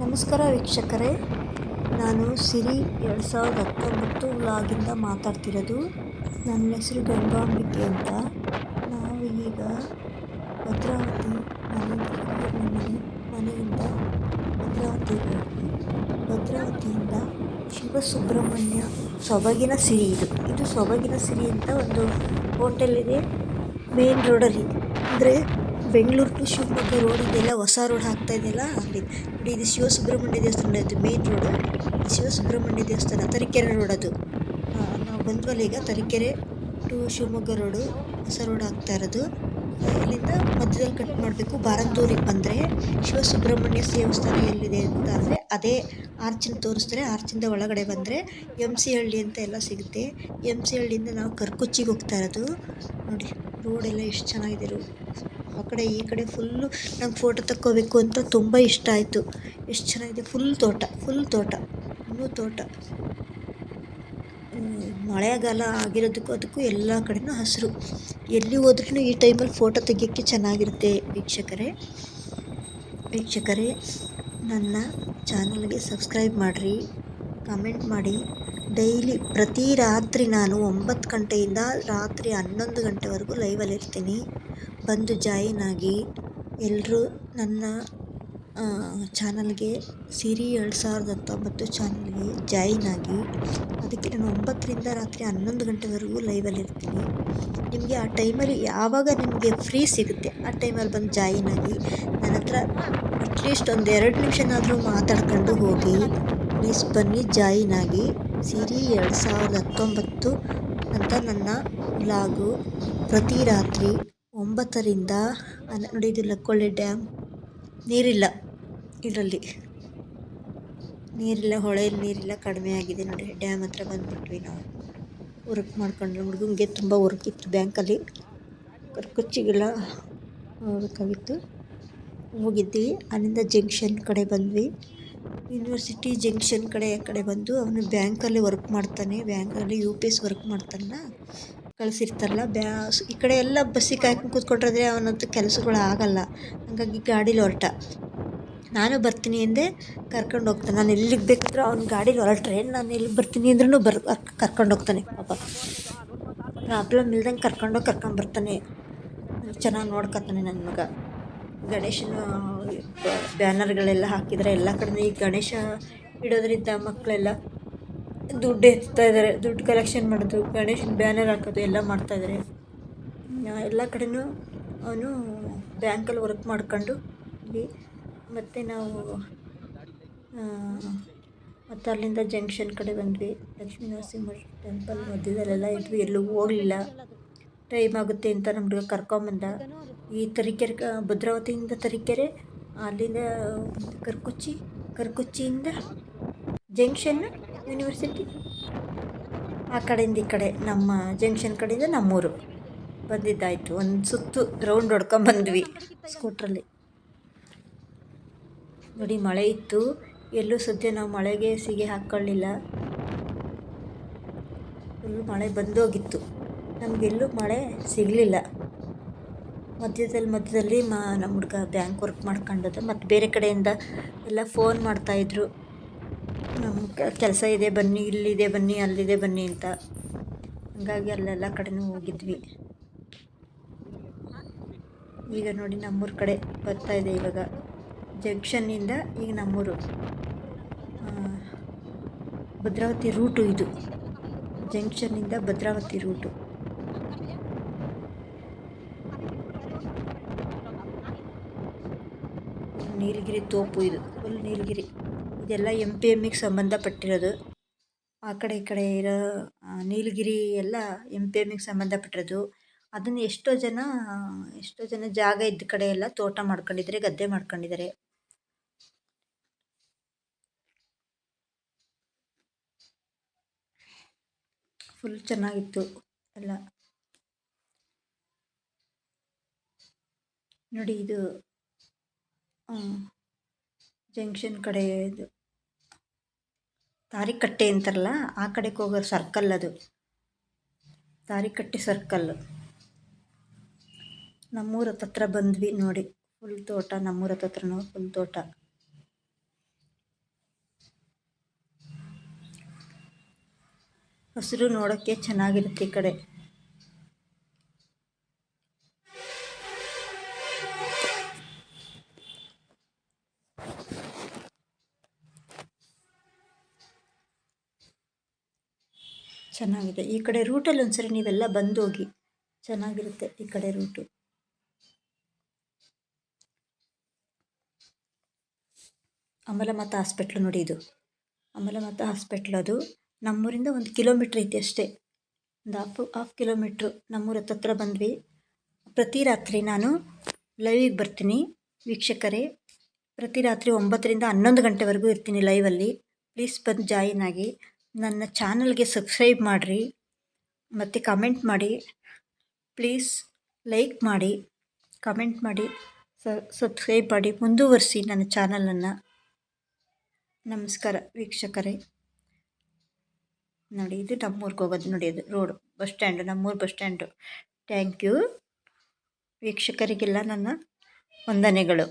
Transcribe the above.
ನಮಸ್ಕಾರ ವೀಕ್ಷಕರೇ, ನಾನು ಸಿರಿ 2019 ವ್ಲಾಗಿಂದ ಮಾತಾಡ್ತಿರೋದು. ನನ್ನ ಹೆಸರು ಗಂಗಾಂಬಿಕೆ ಅಂತ. ನಾವು ಈಗ ಭದ್ರಾವತಿ ಮನೆಯಿಂದ ಭದ್ರಾವತಿಗೆ ಹೋಗಿ ಭದ್ರಾವತಿಯಿಂದ ಶಿವಸುಬ್ರಹ್ಮಣ್ಯ ಸೊಬಗಿನ ಸಿರಿ ಇದು ಸೊಬಗಿನ ಸಿರಿ ಅಂತ ಒಂದು ಹೋಟೆಲ್ ಇದೆ ಮೇನ್ ರೋಡಲ್ಲಿ. ಅಂದರೆ ಬೆಂಗಳೂರು ಟು ಶಿವಮೊಗ್ಗ ರೋಡ್ ಇದೆಲ್ಲ, ಹೊಸ ರೋಡ್ ಆಗ್ತಾ ಇದೆಯಲ್ಲ ಅಲ್ಲಿ ನೋಡಿ. ಇದು ಶಿವಸುಬ್ರಹ್ಮಣ್ಯ ದೇವಸ್ಥಾನ, ಇದು ಮೇನ್ ರೋಡು. ಶಿವಸುಬ್ರಹ್ಮಣ್ಯ ದೇವಸ್ಥಾನ ತರೀಕೆರೆ ರೋಡ್ ಅದು. ನಾವು ಬಂದ್ವಲ್ಲ ಈಗ ತರೀಕೆರೆ ಟು ಶಿವಮೊಗ್ಗ ರೋಡು, ಹೊಸ ರೋಡ್ ಆಗ್ತಾ ಇರೋದು. ಇಲ್ಲಿಂದ ಮಧ್ಯದಲ್ಲಿ ಕಟ್ ಮಾಡಬೇಕು. ಬಾರಂದೂರಿಗೆ ಬಂದರೆ ಶಿವಸುಬ್ರಹ್ಮಣ್ಯ ದೇವಸ್ಥಾನ ಎಲ್ಲಿದೆ ಅಂತ ಅಂದರೆ ಅದೇ ಆರ್ಚಿನ ತೋರಿಸ್ತಾರೆ. ಆರ್ಚಿಂದ ಒಳಗಡೆ ಬಂದರೆ MC ಹಳ್ಳಿ ಅಂತ ಎಲ್ಲ ಸಿಗುತ್ತೆ. MC ಹಳ್ಳಿಯಿಂದ ನಾವು ಕರ್ಕುಚ್ಚಿಗೆ ಹೋಗ್ತಾ ಇರೋದು. ನೋಡಿ ರೋಡೆಲ್ಲ ಎಷ್ಟು ಚೆನ್ನಾಗಿದೆ. ಆ ಕಡೆ ಈ ಕಡೆ ಫುಲ್ಲು ನಂಗೆ ಫೋಟೋ ತಕ್ಕೋಬೇಕು ಅಂತ ತುಂಬ ಇಷ್ಟ ಆಯಿತು. ಎಷ್ಟು ಚೆನ್ನಾಗಿದೆ, ಫುಲ್ ತೋಟ, ಇನ್ನೂ ತೋಟ. ಮಳೆಗಾಲ ಆಗಿರೋದಕ್ಕೂ ಅದಕ್ಕೂ ಎಲ್ಲ ಕಡೆನೂ ಹಸಿರು. ಎಲ್ಲಿ ಹೋದ್ರೂ ಈ ಟೈಮಲ್ಲಿ ಫೋಟೋ ತೆಗಿಯೋಕ್ಕೆ ಚೆನ್ನಾಗಿರುತ್ತೆ. ವೀಕ್ಷಕರೇ, ನನ್ನ ಚಾನಲ್ಗೆ ಸಬ್ಸ್ಕ್ರೈಬ್ ಮಾಡಿರಿ, ಕಮೆಂಟ್ ಮಾಡಿ. ಡೈಲಿ ಪ್ರತಿ ರಾತ್ರಿ ನಾನು 9 ಗಂಟೆಯಿಂದ ರಾತ್ರಿ 11 ಗಂಟೆವರೆಗೂ ಲೈವಲ್ಲಿರ್ತೀನಿ. ಬಂದು ಜಾಯಿನ್ ಆಗಿ. ಎಲ್ಲರೂ ನನ್ನ ಚಾನಲ್ಗೆ ಸಿರಿ 2019 ಚಾನಲ್ಗೆ ಜಾಯಿನ್ ಆಗಿ. ಅದಕ್ಕೆ ನಾನು 9ರಿಂದ ರಾತ್ರಿ 11 ಗಂಟೆವರೆಗೂ ಲೈವಲ್ಲಿರ್ತೀನಿ. ನಿಮಗೆ ಆ ಟೈಮಲ್ಲಿ ಯಾವಾಗ ನಿಮಗೆ ಫ್ರೀ ಸಿಗುತ್ತೆ ಆ ಟೈಮಲ್ಲಿ ಬಂದು ಜಾಯಿನ್ ಆಗಿ. ನನ್ನ ಹತ್ರ ಅಟ್ಲೀಸ್ಟ್ ಒಂದು 2 ನಿಮಿಷನಾದರೂ ಮಾತಾಡ್ಕೊಂಡು ಹೋಗಿ. ಪ್ಲೀಸ್ ಬನ್ನಿ, ಜಾಯಿನ್ ಆಗಿ. ಸಿರಿ 2019 ಅಂತ ನನ್ನ ವ್ಲಾಗು ಪ್ರತಿ ರಾತ್ರಿ 9ರಿಂದ ನೋಡಿ. ಇದು ಲಕ್ಕೊಳ್ಳೆ ಡ್ಯಾಮ್. ನೀರಿಲ್ಲ ಇದರಲ್ಲಿ, ಹೊಳೆಯಲ್ಲಿ ನೀರಿಲ್ಲ, ಕಡಿಮೆ ಆಗಿದೆ ನೋಡಿ. ಡ್ಯಾಮ್ ಹತ್ರ ಬಂದುಬಿಟ್ವಿ ನಾವು. ವರ್ಕ್ ಮಾಡ್ಕೊಂಡ್ರೆ ಹುಡುಗಂಗೆ ತುಂಬ ವರ್ಕ್ ಇತ್ತು ಬ್ಯಾಂಕಲ್ಲಿ, ಕರ್ಕುಚ್ಚಿಗೆಲ್ಲ ಹೋಗಬೇಕಾಗಿತ್ತು. ಹೋಗಿದ್ವಿ. ಅಲ್ಲಿಂದ ಜಂಕ್ಷನ್ ಕಡೆ ಬಂದ್ವಿ. ಯೂನಿವರ್ಸಿಟಿ ಜಂಕ್ಷನ್ ಕಡೆ ಬಂದು ಅವನು ಬ್ಯಾಂಕಲ್ಲಿ ವರ್ಕ್ ಮಾಡ್ತಾನೆ. ಬ್ಯಾಂಕಲ್ಲಿ UPS ವರ್ಕ್ ಮಾಡ್ತಾನಲ್ಲ, ಕಳಿಸಿರ್ತಾರಲ್ಲ ಈ ಕಡೆ ಎಲ್ಲ ಬಸ್ಸಿಗೆ ಕಾಯ್ಕೊಂಡು ಕೂತ್ಕೊಂಡ್ರೆ ಅವನಂತೂ ಕೆಲಸಗಳು ಆಗಲ್ಲ. ಹಾಗಾಗಿ ಗಾಡೀಲಿ ಹೊರಟ. ನಾನು ಬರ್ತೀನಿ ಎಂದೆ, ಕರ್ಕೊಂಡು ಹೋಗ್ತಾನೆ. ನಾನು ಎಲ್ಲಿಗೆ ಬೇಕಾದ್ರೂ ಅವ್ನ ಗಾಡೀಲಿ ಹೊರಟ್ರೆ ನಾನು ಎಲ್ಲಿಗೆ ಬರ್ತೀನಿ ಅಂದ್ರೂ ಕರ್ಕೊಂಡು ಹೋಗ್ತಾನೆ. ಪಾಪ ಪ್ರಾಬ್ಲಮ್ ಇಲ್ದಂಗೆ ಕರ್ಕೊಂಬರ್ತಾನೆ. ಚೆನ್ನಾಗಿ ನೋಡ್ಕೊತಾನೆ ನನ್ನ ಮಗ. ಗಣೇಶನ ಬ್ಯಾನರ್ಗಳೆಲ್ಲ ಹಾಕಿದರೆ ಎಲ್ಲ ಕಡೆ. ಈ ಗಣೇಶ ಇಡೋದ್ರಿಂದ ಮಕ್ಕಳೆಲ್ಲ ದುಡ್ಡು ಎತ್ತಾ ದುಡ್ಡು ಕಲೆಕ್ಷನ್ ಮಾಡೋದು, ಗಣೇಶನ ಬ್ಯಾನರ್ ಹಾಕೋದು ಎಲ್ಲ ಮಾಡ್ತಾಯಿದ್ದಾರೆ. ಎಲ್ಲ ಕಡೆನೂ ಅವನು ಬ್ಯಾಂಕಲ್ಲಿ ವರ್ಕ್ ಮಾಡ್ಕೊಂಡು ಮತ್ತು ನಾವು ಮತ್ತು ಅಲ್ಲಿಂದ ಜಂಕ್ಷನ್ ಕಡೆ ಬಂದ್ವಿ. ಲಕ್ಷ್ಮೀ ನರಸಿಂಹ ಟೆಂಪಲ್ ಮಧ್ಯದಲ್ಲೆಲ್ಲ ಇದ್ವಿ, ಎಲ್ಲೂ ಹೋಗಲಿಲ್ಲ. ಟೈಮ್ ಆಗುತ್ತೆ ಅಂತ ನಮ್ಮ ಹುಡುಗ ಕರ್ಕೊಂಬಂದ. ಈ ತರೀಕೆರೆ ಭದ್ರಾವತಿಯಿಂದ ತರೀಕೆರೆ, ಅಲ್ಲಿಂದ ಕರ್ಕುಚ್ಚಿಯಿಂದ ಜಂಕ್ಷನ್ ಯೂನಿವರ್ಸಿಟಿ, ಆ ಕಡೆಯಿಂದ ಈ ಕಡೆ ನಮ್ಮ ಜಂಕ್ಷನ್ ಕಡೆಯಿಂದ ನಮ್ಮೂರು ಬಂದಿದ್ದಾಯಿತು. ಒಂದು ಸುತ್ತು ರೌಂಡ್ ಹೊಡ್ಕೊಂಬಂದ್ವಿ ಸ್ಕೂಟ್ರಲ್ಲಿ. ನೋಡಿ ಮಳೆ ಇತ್ತು, ಎಲ್ಲೂ ಸದ್ಯ ನಾವು ಮಳೆಗೆ ಸಿಗೆ ಹಾಕ್ಕೊಳ್ಳಿಲ್ಲ. ಫುಲ್ ಮಳೆ ಬಂದೋಗಿತ್ತು, ನಮಗೆಲ್ಲೂ ಮಳೆ ಸಿಗಲಿಲ್ಲ. ಮಧ್ಯದಲ್ಲಿ ನಮ್ಮ ಹುಡುಗ ಬ್ಯಾಂಕ್ ವರ್ಕ್ ಮಾಡ್ಕೊಂಡದ. ಮತ್ತು ಬೇರೆ ಕಡೆಯಿಂದ ಎಲ್ಲ ಫೋನ್ ಮಾಡ್ತಾಯಿದ್ರು, ನಮ್ಮ ಕೆಲಸ ಇದೆ ಬನ್ನಿ, ಇಲ್ಲಿದೆ ಬನ್ನಿ, ಅಲ್ಲಿದೆ ಬನ್ನಿ ಅಂತ. ಹಾಗಾಗಿ ಅಲ್ಲೆಲ್ಲ ಕಡೆನೂ ಹೋಗಿದ್ವಿ. ಈಗ ನೋಡಿ ನಮ್ಮೂರ ಕಡೆ ಬರ್ತಾಯಿದೆ ಇವಾಗ. ಜಂಕ್ಷನ್ನಿಂದ ಈಗ ನಮ್ಮೂರು ಭದ್ರಾವತಿ ರೂಟು. ಇದು ಜಂಕ್ಷನ್ನಿಂದ ಭದ್ರಾವತಿ ರೂಟು. ನೀಲಗಿರಿ ತೋಪು, ಇದು ಫುಲ್ ನೀಲಗಿರಿ. ಇದೆಲ್ಲ MPMಗೆ ಸಂಬಂಧಪಟ್ಟಿರೋದು. ಆ ಕಡೆ ಈ ಕಡೆ ಇರೋ ನೀಲಗಿರಿ ಎಲ್ಲ MPMಗೆ ಸಂಬಂಧಪಟ್ಟಿರೋದು. ಅದನ್ನು ಎಷ್ಟೋ ಜನ ಜಾಗ ಇದ್ದ ಕಡೆ ಎಲ್ಲ ತೋಟ ಮಾಡ್ಕೊಂಡಿದ್ದಾರೆ, ಗದ್ದೆ ಮಾಡ್ಕೊಂಡಿದ್ದಾರೆ. ಫುಲ್ ಚೆನ್ನಾಗಿತ್ತು ಎಲ್ಲ. ನೋಡಿ ಇದು ಜಂಕ್ಷನ್ ಕಡೆ, ಇದು ತಾರಿಕಟ್ಟೆ ಅಂತಾರಲ್ಲ ಆ ಕಡೆಗೆ ಹೋಗೋ ಸರ್ಕಲ್, ಅದು ತಾರಿಕಟ್ಟೆ ಸರ್ಕಲ್ಲು. ನಮ್ಮೂರ ಹತ್ರ ಬಂದ್ವಿ ನೋಡಿ. ಫುಲ್ ತೋಟ, ನಮ್ಮೂರ ಹತ್ರನೂ ಫುಲ್ ತೋಟ. ಹಸಿರು ನೋಡೋಕ್ಕೆ ಚೆನ್ನಾಗಿರುತ್ತೆ ಈ ಕಡೆ. ಚೆನ್ನಾಗಿದೆ ಈ ಕಡೆ ರೂಟಲ್ಲಿ ಒಂದ್ಸರಿ ನೀವೆಲ್ಲ ಬಂದು ಹೋಗಿ, ಚೆನ್ನಾಗಿರುತ್ತೆ ಈ ಕಡೆ ರೂಟು. ಅಮಲಮಾತಾ ಹಾಸ್ಪಿಟ್ಲು ನೋಡಿ, ಇದು ಅಮಲಮಾತಾ ಹಾಸ್ಪಿಟ್ಲ್. ಅದು ನಮ್ಮೂರಿಂದ 1 ಕಿಲೋಮೀಟ್ರ್ ಐತೆ ಅಷ್ಟೇ, ಒಂದು ಹಾಫ್ ಕಿಲೋಮೀಟ್ರು. ನಮ್ಮೂರ ಹತ್ರ ಬಂದ್ವಿ. ಪ್ರತಿ ರಾತ್ರಿ ನಾನು ಲೈವಿಗೆ ಬರ್ತೀನಿ ವೀಕ್ಷಕರೇ. ಪ್ರತಿ ರಾತ್ರಿ 9ರಿಂದ 11 ಗಂಟೆವರೆಗೂ ಇರ್ತೀನಿ ಲೈವಲ್ಲಿ. ಪ್ಲೀಸ್ ಬಂದು ಜಾಯಿನ್ ಆಗಿ. ನನ್ನ ಚಾನಲ್ಗೆ ಸಬ್ಸ್ಕ್ರೈಬ್ ಮಾಡಿರಿ ಮತ್ತು ಕಮೆಂಟ್ ಮಾಡಿ. ಪ್ಲೀಸ್ ಲೈಕ್ ಮಾಡಿ, ಕಮೆಂಟ್ ಮಾಡಿ, ಸಬ್ಸ್ಕ್ರೈಬ್ ಮಾಡಿ, ಮುಂದುವರಿಸಿ ನನ್ನ ಚಾನಲನ್ನು. ನಮಸ್ಕಾರ ವೀಕ್ಷಕರೇ. ನೋಡಿ, ಇದು ನಮ್ಮೂರಿಗೆ ಹೋಗೋದು ನೋಡಿ, ಅದು ರೋಡು, ಬಸ್ ಸ್ಟ್ಯಾಂಡು, ನಮ್ಮೂರು ಬಸ್ ಸ್ಟ್ಯಾಂಡು. ಥ್ಯಾಂಕ್ ಯು ವೀಕ್ಷಕರಿಗೆಲ್ಲ ನನ್ನ ವಂದನೆಗಳು.